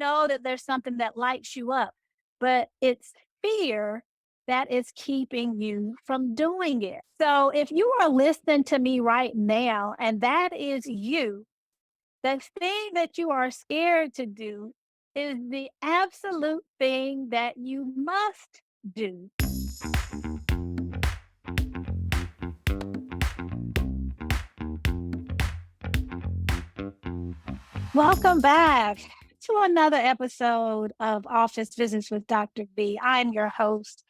know that there's something that lights you up, but it's fear that is keeping you from doing it. So if you are listening to me right now and that is you, the thing that you are scared to do is the absolute thing that you must do. Welcome back to another episode of Office Visits with Dr. B. I'm your host,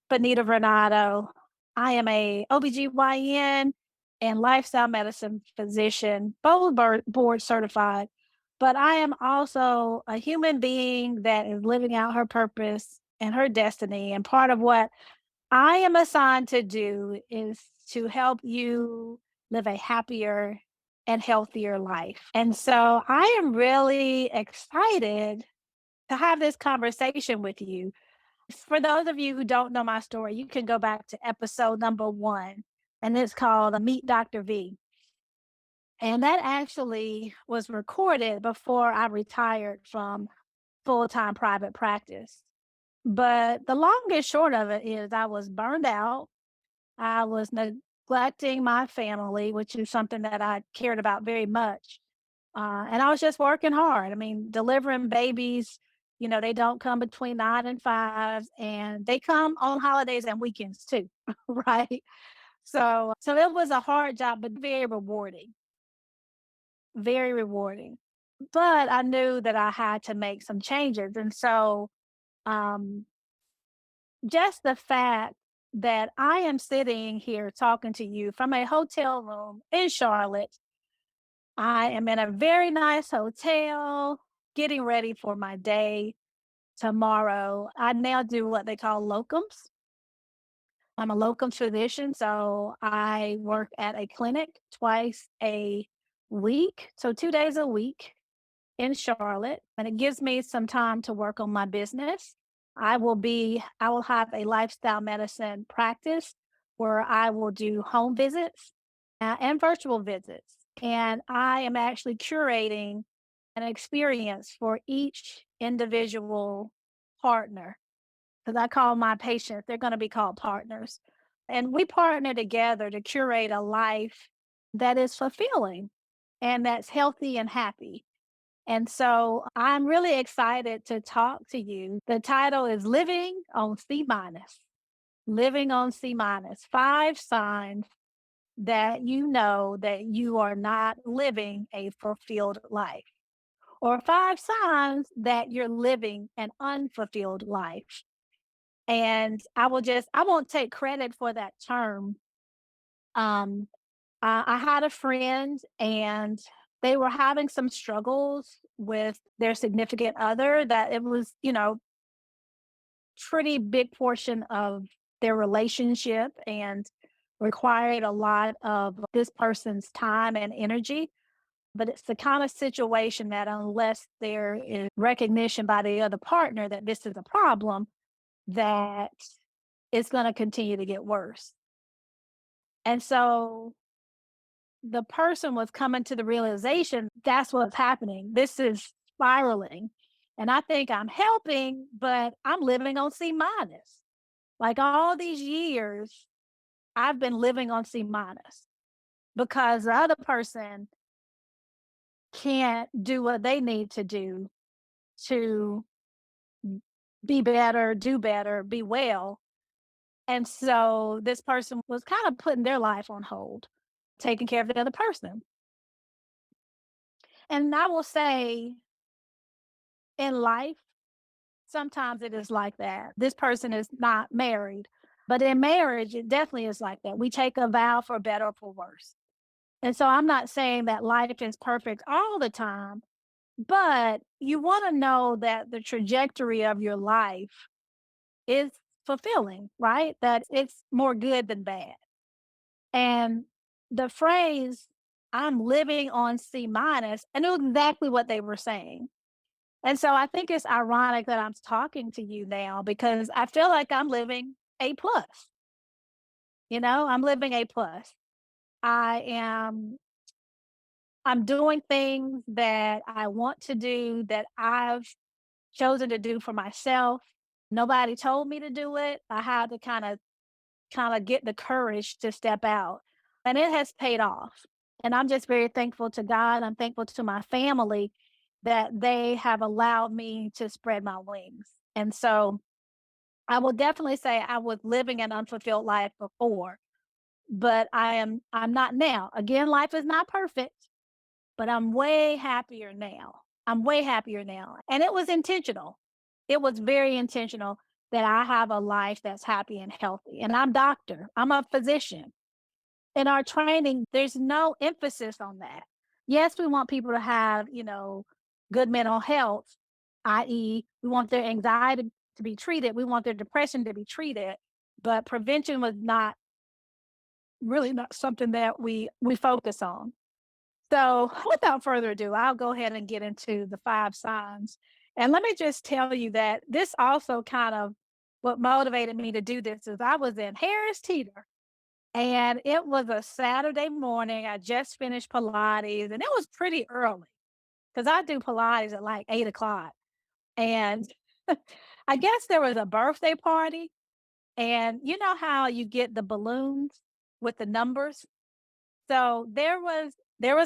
Benita Renato. I am a OBGYN and lifestyle medicine physician, both board certified, but I am also a human being that is living out her purpose and her destiny. And part of what I am assigned to do is to help you live a happier and healthier life. And so I am really excited to have this conversation with you. For those of you who don't know my story, you can go back to episode number 1, and it's called Meet Dr. V. And that actually was recorded before I retired from full-time private practice. But the long and short of it is I was burned out. I was neglecting my family, which is something that I cared about very much. And I was just working hard. I mean, delivering babies, they don't come between 9 and 5, and they come on holidays and weekends too, right? So it was a hard job, but very rewarding, very rewarding. But I knew that I had to make some changes. And so um, just the fact that I am sitting here talking to you from a hotel room in Charlotte. I am in a very nice hotel, getting ready for my day tomorrow. I now do what they call locums. I'm a locums physician, so I work at a clinic twice a week, so 2 days a week in Charlotte, and it gives me some time to work on my business. I will have a lifestyle medicine practice where I will do home visits and virtual visits. And I am actually curating an experience for each individual partner because I call my patients, they're going to be called partners. And we partner together to curate a life that is fulfilling and that's healthy and happy. And so I'm really excited to talk to you. The title is Living on C minus. Living on C minus. 5 signs that you know that you are not living a fulfilled life, or 5 signs that you're living an unfulfilled life. And I won't take credit for that term. Um, I had a friend and they were having some struggles with their significant other that it was, pretty big portion of their relationship and required a lot of this person's time and energy. But it's the kind of situation that unless there is recognition by the other partner that this is a problem, that it's going to continue to get worse. And so the person was coming to the realization that's what's happening. This is spiraling. And I think I'm helping, but I'm living on C minus. Like all these years, I've been living on C minus because the other person can't do what they need to do to be better, do better, be well. And so this person was kind of putting their life on hold, taking care of the other person. And I will say in life, sometimes it is like that. This person is not married, but in marriage, it definitely is like that. We take a vow for better or for worse. And so I'm not saying that life is perfect all the time, but you want to know that the trajectory of your life is fulfilling, right? That it's more good than bad. And the phrase, I'm living on C minus, I knew exactly what they were saying. And so I think it's ironic that I'm talking to you now because I feel like I'm living A plus. I'm living A plus. I am I'm doing things that I want to do that I've chosen to do for myself. Nobody told me to do it. I had to kind of get the courage to step out. And it has paid off. And I'm just very thankful to God. I'm thankful to my family that they have allowed me to spread my wings. And so I will definitely say I was living an unfulfilled life before, but I'm not now. Again, life is not perfect, but I'm way happier now. I'm way happier now. And it was intentional. It was very intentional that I have a life that's happy and healthy. And I'm a physician. In our training, there's no emphasis on that. Yes, we want people to have, good mental health, i.e., we want their anxiety to be treated, we want their depression to be treated, but prevention was not really not something that we focus on. So, without further ado, I'll go ahead and get into the 5 signs. And let me just tell you that this also kind of what motivated me to do this is I was in Harris Teeter and it was a Saturday morning. I just finished Pilates and it was pretty early because I do Pilates at like 8 o'clock. And I guess there was a birthday party. And you know how you get the balloons with the numbers? So there was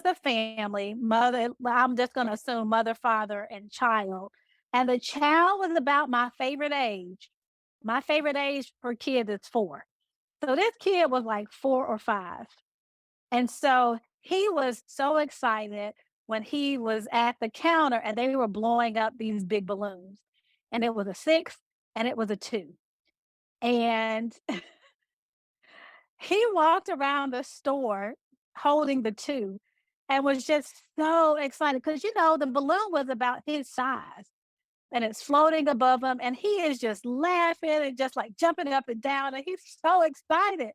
a family, mother, I'm just gonna assume mother, father, and child. And the child was about my favorite age. My favorite age for kids is 4. So this kid was like 4 or 5. And so he was so excited when he was at the counter and they were blowing up these big balloons. And it was a 6 and it was a 2. And he walked around the store holding the 2 and was just so excited because, the balloon was about his size and it's floating above him. And he is just laughing and just like jumping up and down. And he's so excited.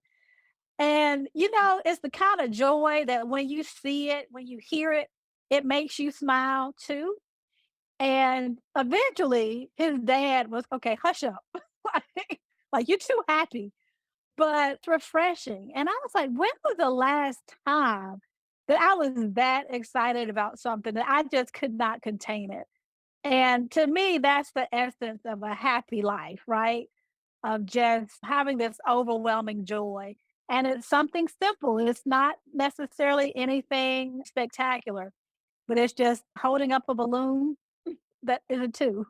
And, it's the kind of joy that when you see it, when you hear it, it makes you smile too. And eventually his dad was, okay, hush up. like, you're too happy but refreshing. And I was like, when was the last time that I was that excited about something that I just could not contain it? And to me, that's the essence of a happy life, right? Of just having this overwhelming joy. And it's something simple. It's not necessarily anything spectacular, but it's just holding up a balloon that is a 2.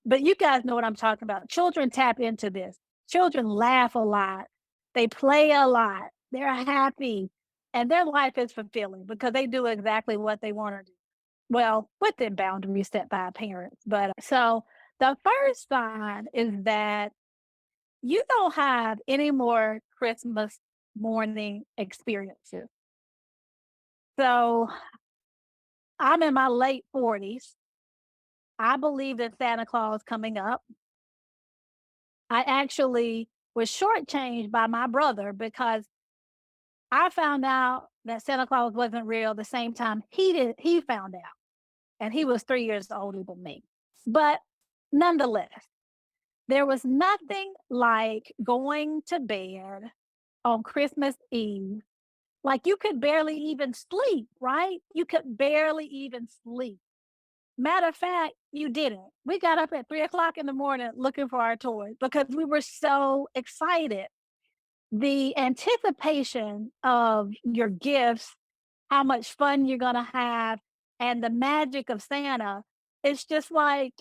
But you guys know what I'm talking about. Children tap into this. Children laugh a lot. They play a lot. They're happy. And their life is fulfilling because they do exactly what they want to do. Well, within boundaries set by parents. But so the first sign is that you don't have any more Christmas morning experiences. So I'm in my late 40s. I believe in Santa Claus coming up. I actually was shortchanged by my brother because I found out that Santa Claus wasn't real the same time he found out, and he was 3 years older than me. But nonetheless, there was nothing like going to bed on Christmas Eve. Like you could barely even sleep, right? You could barely even sleep. Matter of fact, you didn't. We got up at 3 o'clock in the morning looking for our toys because we were so excited. The anticipation of your gifts, how much fun you're gonna have, and the magic of Santa, it's just like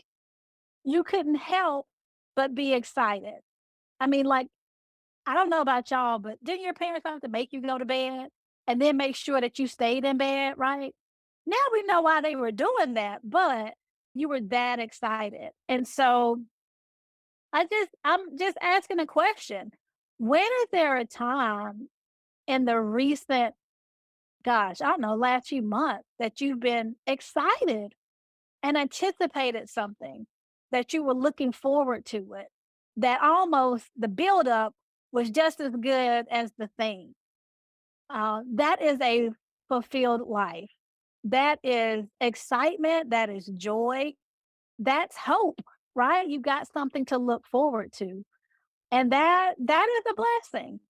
you couldn't help but be excited. I mean, like, I don't know about y'all, but didn't your parents have to make you go to bed and then make sure that you stayed in bed, right? Now we know why they were doing that, but you were that excited. And so I'm just asking a question. When is there a time in the recent, gosh, I don't know, last few months that you've been excited and anticipated something that you were looking forward to it, that almost the buildup was just as good as the thing? That is a fulfilled life. That is excitement. That is joy. That's hope, right? You've got something to look forward to. And that is a blessing.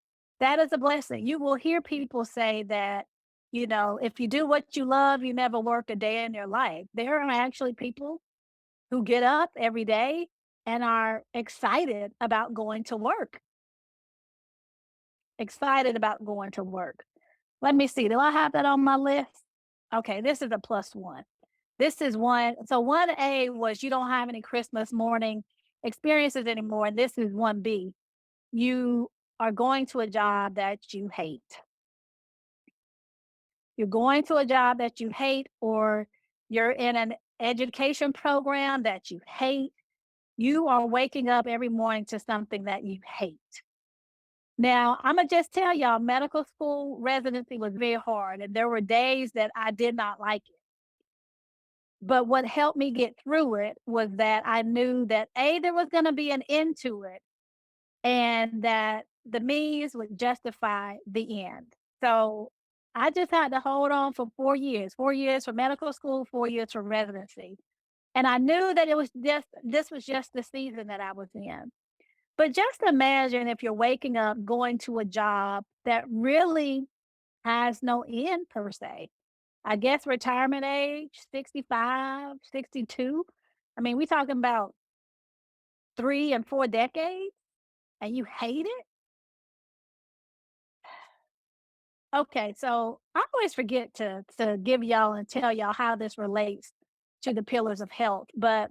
That is a blessing. You will hear people say that, if you do what you love, you never work a day in your life. There are actually people who get up every day and are excited about going to work, excited about going to work. Let me see, do I have that on my list? Okay, this is a plus one. This is one. So 1A was you don't have any Christmas morning experiences anymore. And this is 1B. You are going to a job that you hate. You're going to a job that you hate, or you're in an education program that you hate. You are waking up every morning to something that you hate. Now, I'm going to just tell y'all, medical school residency was very hard, and there were days that I did not like it. But what helped me get through it was that I knew that A, there was going to be an end to it, and that the means would justify the end. So I just had to hold on for 4 years for medical school, 4 years for residency. And I knew that this was just the season that I was in. But just imagine if you're waking up going to a job that really has no end per se. I guess retirement age, 65, 62. I mean, we talking about 3 and 4 decades and you hate it? Okay, so I always forget to give y'all and tell y'all how this relates to the pillars of health. But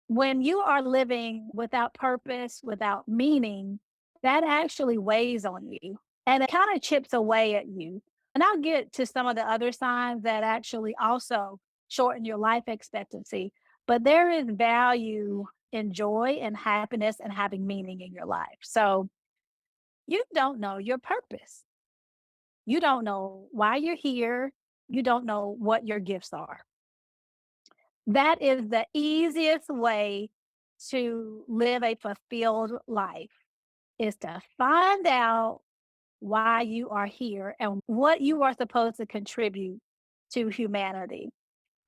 when you are living without purpose, without meaning, that actually weighs on you and it kind of chips away at you. And I'll get to some of the other signs that actually also shorten your life expectancy. But there is value in joy and happiness and having meaning in your life. So you don't know your purpose. You don't know why you're here. You don't know what your gifts are. That is the easiest way to live a fulfilled life is to find out why you are here and what you are supposed to contribute to humanity.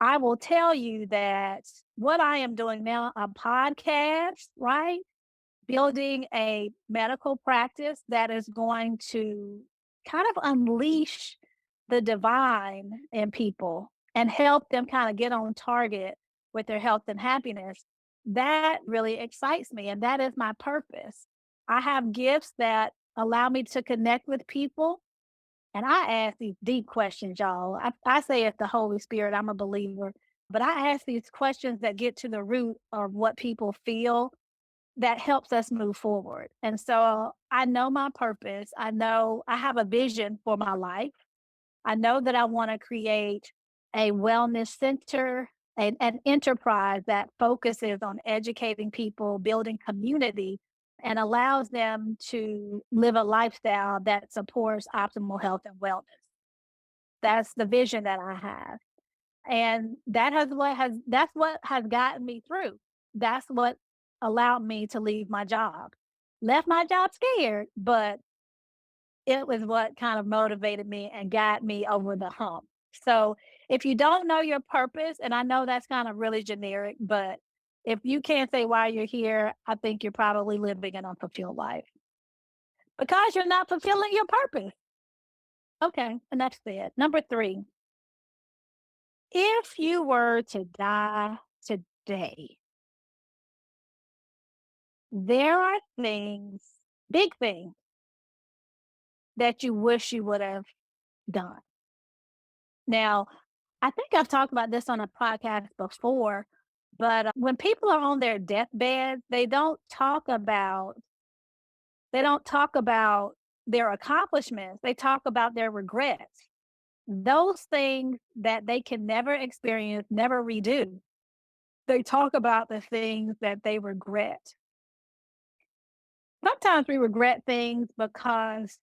I will tell you that what I am doing now, a podcast, right? Building a medical practice that is going to kind of unleash the divine in people and help them kind of get on target with their health and happiness. That really excites me. And that is my purpose. I have gifts that allow me to connect with people. And I ask these deep questions, y'all. I say it's the Holy Spirit, I'm a believer, but I ask these questions that get to the root of what people feel that helps us move forward. And so I know my purpose. I know I have a vision for my life. I know that I want to create a wellness center, an enterprise that focuses on educating people, building community, and allows them to live a lifestyle that supports optimal health and wellness. That's the vision that I have. And that's what has gotten me through. That's what allowed me to leave my job. Left my job scared, but it was what kind of motivated me and got me over the hump. So, if you don't know your purpose, and I know that's kind of really generic, but if you can't say why you're here, I think you're probably living an unfulfilled life because you're not fulfilling your purpose. Okay, and that's it. Number 3, if you were to die today, there are things, big things, that you wish you would have done. Now, I think I've talked about this on a podcast before, but when people are on their deathbed, they don't talk about their accomplishments. They talk about their regrets. Those things that they can never experience, never redo. They talk about the things that they regret. Sometimes we regret things because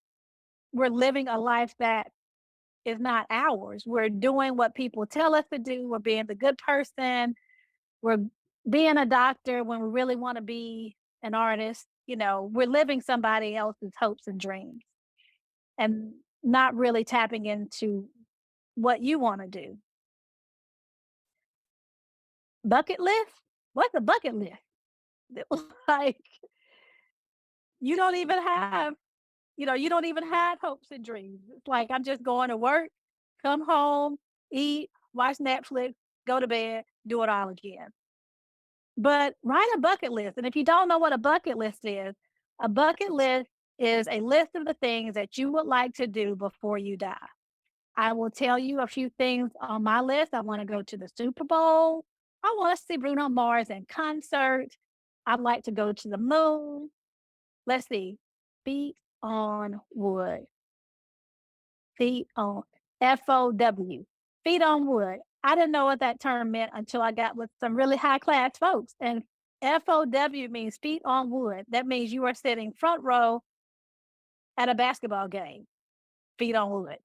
we're living a life that is not ours. We're doing what people tell us to do. We're being the good person. We're being a doctor when we really want to be an artist. We're living somebody else's hopes and dreams and not really tapping into what you want to do. Bucket list? What's a bucket list? Like you don't even have, you don't even have hopes and dreams. It's like I'm just going to work, come home, eat, watch Netflix, go to bed, do it all again. But write a bucket list. And if you don't know what a bucket list is, a bucket list is a list of the things that you would like to do before you die. I will tell you a few things on my list. I want to go to the Super Bowl. I want to see Bruno Mars in concert. I'd like to go to the moon. Let's see. Feet on wood. Feet on FOW. Feet on wood. I didn't know what that term meant until I got with some really high class folks. And FOW means feet on wood. That means you are sitting front row at a basketball game, feet on wood,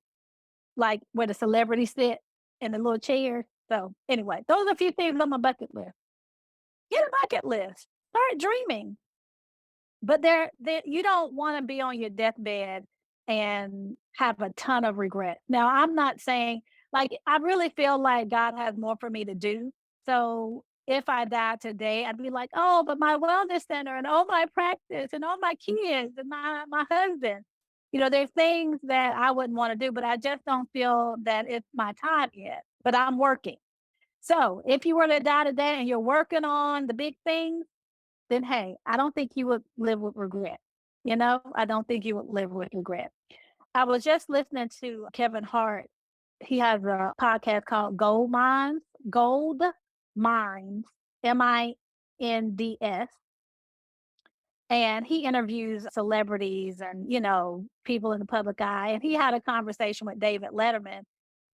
like where the celebrities sit in the little chair. So, anyway, those are a few things on my bucket list. Get a bucket list. Start dreaming. But there you don't wanna be on your deathbed and have a ton of regret. Now, I'm not saying like, I really feel like God has more for me to do. So, if I die today, I'd be like, "Oh, but my wellness center and all my practice and all my kids and my husband." There's things that I wouldn't wanna do, but I just don't feel that it's my time yet, but I'm working. So, if you were to die today and you're working on the big things, then hey, I don't think you would live with regret. I don't think you would live with regret. I was just listening to Kevin Hart. He has a podcast called Gold Minds, Minds. And he interviews celebrities and, people in the public eye. And he had a conversation with David Letterman.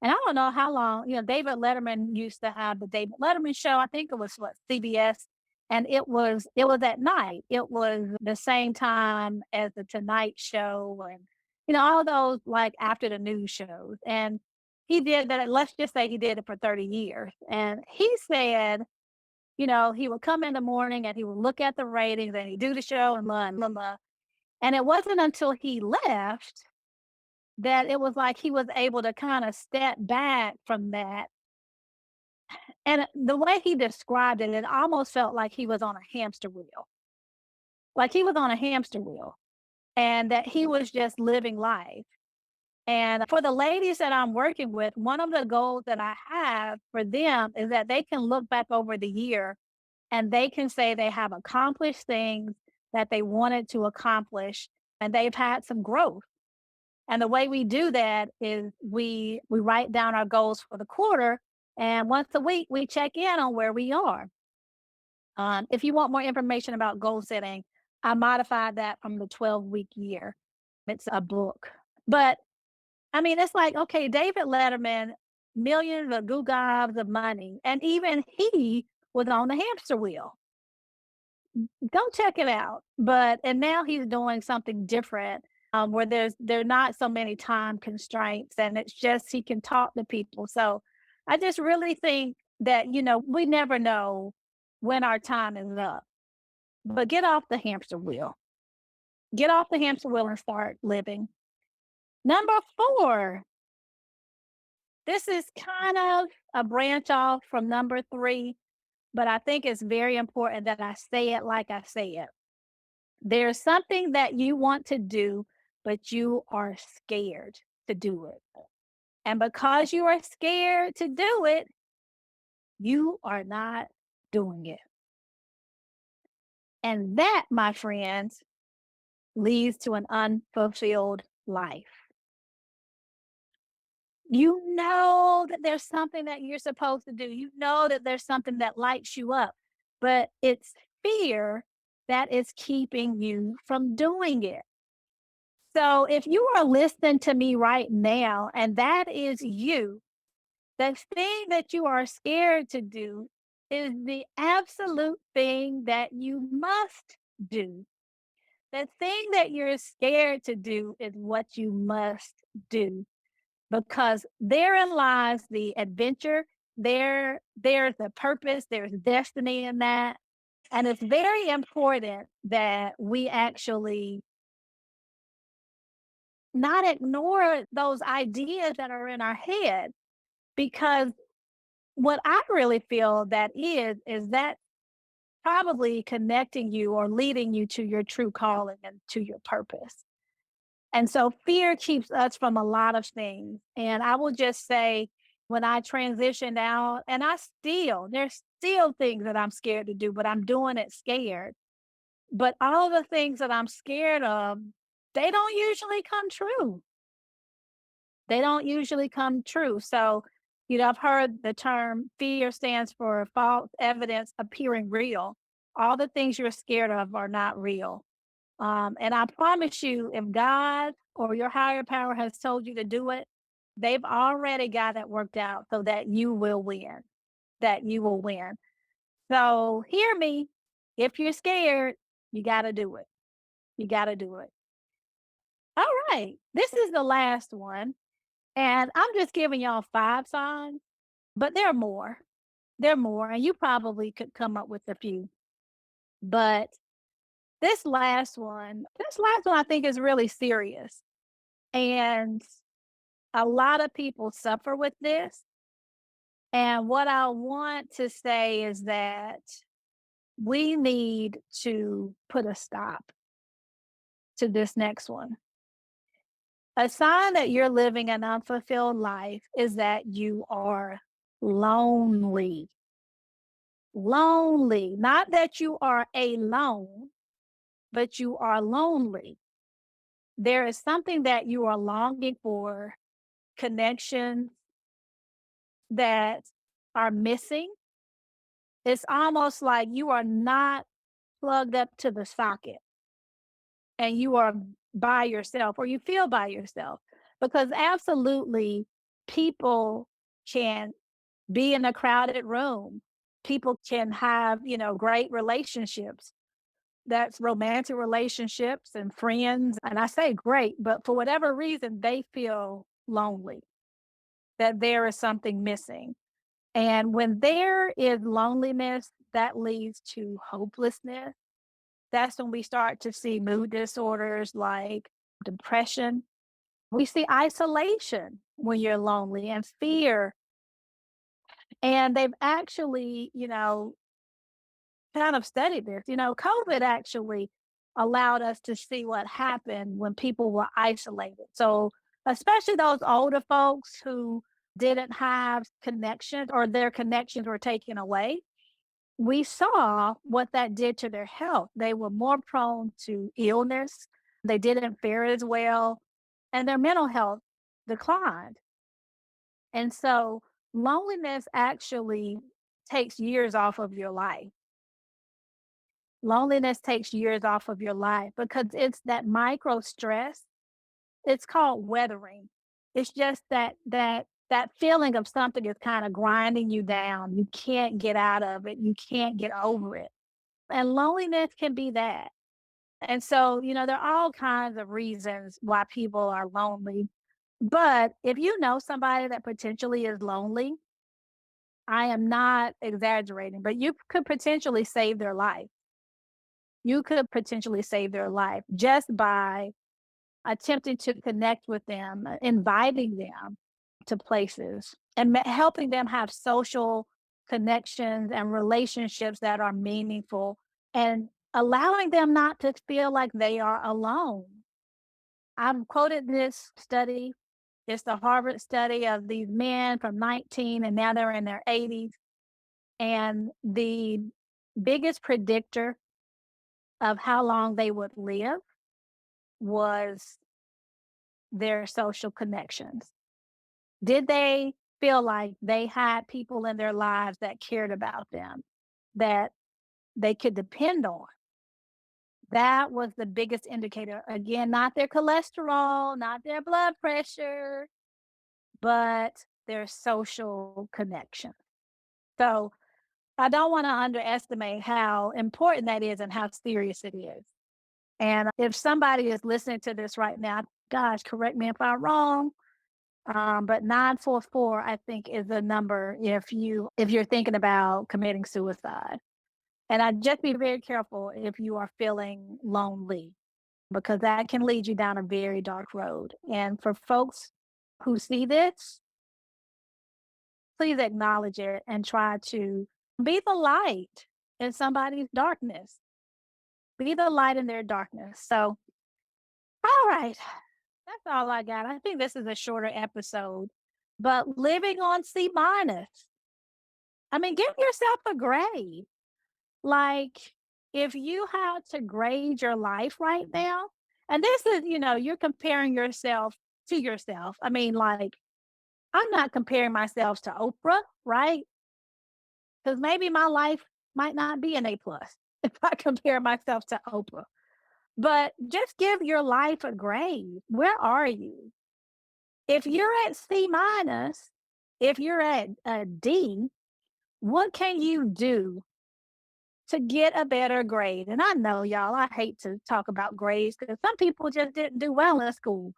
And I don't know how long, David Letterman used to have the David Letterman show. I think it was what, CBS. And it was at night. It was the same time as the Tonight Show and, all those like after the news shows. And he did that. Let's just say he did it for 30 years. And he said, he would come in the morning and he would look at the ratings and he'd do the show and blah, blah, blah. And it wasn't until he left that it was like he was able to kind of step back from that. And the way he described it, it almost felt like he was on a hamster wheel. Like he was on a hamster wheel and that he was just living life. And for the ladies that I'm working with, one of the goals that I have for them is that they can look back over the year and they can say they have accomplished things that they wanted to accomplish and they've had some growth. And the way we do that is we write down our goals for the quarter, and once a week we check in on where we are. If you want more information about goal setting, I modified that from the 12-week year. It's a book. But I mean, it's like, okay, David Letterman, millions of gobs of money, and even he was on the hamster wheel. Go check it out. And now he's doing something different, where there are not so many time constraints, and it's just he can talk to people. So I just really think that, we never know when our time is up. But get off the hamster wheel. Get off the hamster wheel and start living. Number 4, this is kind of a branch off from number 3, but I think it's very important that I say it like I say it. There's something that you want to do, but you are scared to do it. And because you are scared to do it, you are not doing it. And that, my friends, leads to an unfulfilled life. You know that there's something that you're supposed to do. You know that there's something that lights you up, but it's fear that is keeping you from doing it. So if you are listening to me right now and that is you, the thing that you are scared to do is the absolute thing that you must do. The thing that you're scared to do is what you must do because therein lies the adventure. There's the purpose, there's destiny in that. And it's very important that we actually not ignore those ideas that are in our head because what I really feel that is that probably connecting you or leading you to your true calling and to your purpose. And so fear keeps us from a lot of things. And I will just say when I transitioned out, and there's still things that I'm scared to do, but I'm doing it scared. But all the things that I'm scared of, they don't usually come true. They don't usually come true. So, I've heard the term fear stands for false evidence appearing real. All the things you're scared of are not real. And I promise you, if God or your higher power has told you to do it, they've already got it worked out so that you will win, that you will win. So hear me. If you're scared, you got to do it. You got to do it. All right. This is the last one. And I'm just giving y'all 5 signs, but there are more. There are more. And you probably could come up with a few. But this last one I think is really serious. And a lot of people suffer with this. And what I want to say is that we need to put a stop to this next one. A sign that you're living an unfulfilled life is that you are lonely. Lonely. Not that you are alone, but you are lonely. There is something that you are longing for, connections that are missing. It's almost like you are not plugged up to the socket and you are by yourself or you feel by yourself because absolutely people can be in a crowded room. People can have, great relationships. That's romantic relationships and friends. And I say great, but for whatever reason, they feel lonely, that there is something missing. And when there is loneliness, that leads to hopelessness. That's when we start to see mood disorders like depression. We see isolation when you're lonely and fear. And they've actually, kind of studied this. COVID actually allowed us to see what happened when people were isolated. So, especially those older folks who didn't have connections or their connections were taken away, we saw what that did to their health. They were more prone to illness, they didn't fare as well, and their mental health declined. And so, loneliness actually takes years off of your life. Loneliness takes years off of your life because it's that micro stress. It's called weathering. It's just that feeling of something is kind of grinding you down. You can't get out of it. You can't get over it. And loneliness can be that. And so, there are all kinds of reasons why people are lonely. But if you know somebody that potentially is lonely, I am not exaggerating, but you could potentially save their life. You could potentially save their life just by attempting to connect with them, inviting them to places, and helping them have social connections and relationships that are meaningful and allowing them not to feel like they are alone. I've quoted this study. It's the Harvard study of these men from 19 and now they're in their 80s. And the biggest predictor of how long they would live was their social connections. Did they feel like they had people in their lives that cared about them, that they could depend on? That was the biggest indicator. Again, not their cholesterol, not their blood pressure, but their social connection. So I don't want to underestimate how important that is and how serious it is. And if somebody is listening to this right now, gosh, correct me if I'm wrong. But 944, I think, is the number if you're thinking about committing suicide. And I just be very careful if you are feeling lonely because that can lead you down a very dark road. And for folks who see this, please acknowledge it and try to be the light in somebody's darkness. Be the light in their darkness. So, all right, that's all I got. I think this is a shorter episode but living on C minus. I mean, give yourself a grade. Like, if you had to grade your life right now, and this is, you're comparing yourself to yourself. I mean, like, I'm not comparing myself to Oprah, right? Because maybe my life might not be an A plus if I compare myself to Oprah. But just give your life a grade. Where are you? If you're at C minus, if you're at a D, what can you do to get a better grade? And I know, y'all, I hate to talk about grades because some people just didn't do well in school.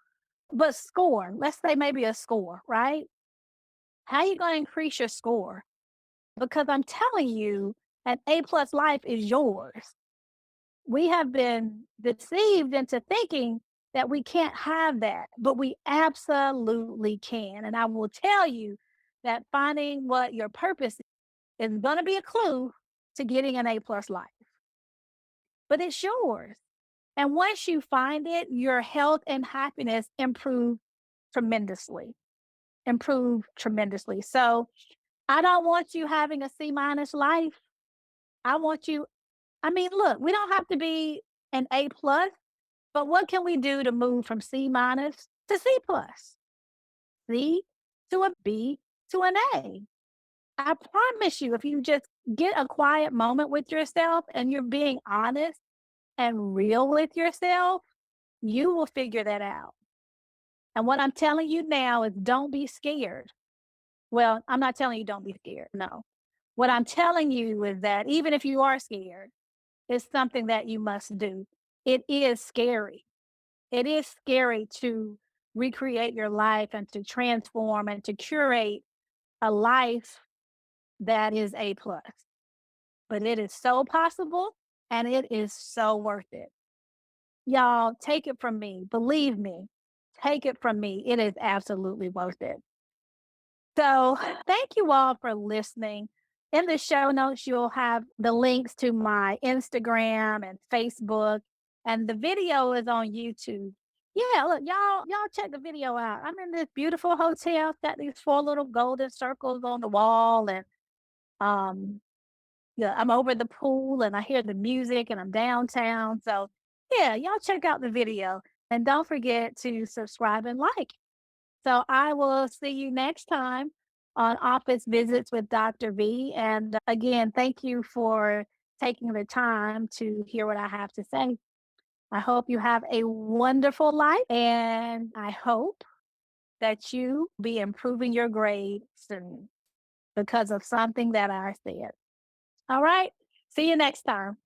But score, let's say maybe a score, right? How you going to increase your score? Because I'm telling you, an A plus life is yours. We have been deceived into thinking that we can't have that, but we absolutely can. And I will tell you that finding what your purpose is going to be a clue to getting an A plus life, but it's yours. And once you find it, your health and happiness tremendously, improve tremendously. So I don't want you having a C minus life. I want you, I mean, look, we don't have to be an A plus, but what can we do to move from C minus to C plus, C to a B to an A? I promise you, if you just get a quiet moment with yourself and you're being honest and real with yourself, you will figure that out. And what I'm telling you now is don't be scared. Well, I'm not telling you don't be scared. No. What I'm telling you is that even if you are scared, it's something that you must do. It is scary. It is scary to recreate your life and to transform and to curate a life that is A plus. But it is so possible and it is so worth it. Y'all, take it from me. Believe me, take it from me. It is absolutely worth it. So, thank you all for listening. In the show notes, you'll have the links to my Instagram and Facebook, and the video is on YouTube. Yeah, look, y'all check the video out. I'm in this beautiful hotel, got these four little golden circles on the wall, and um, yeah, I'm over the pool, and I hear the music, and I'm downtown. So, yeah, y'all check out the video, and don't forget to subscribe and like. So I will see you next time on Office Visits with Dr. V. And again, thank you for taking the time to hear what I have to say. I hope you have a wonderful life, and I hope that you be improving your grades soon because of something that I said. All right. See you next time.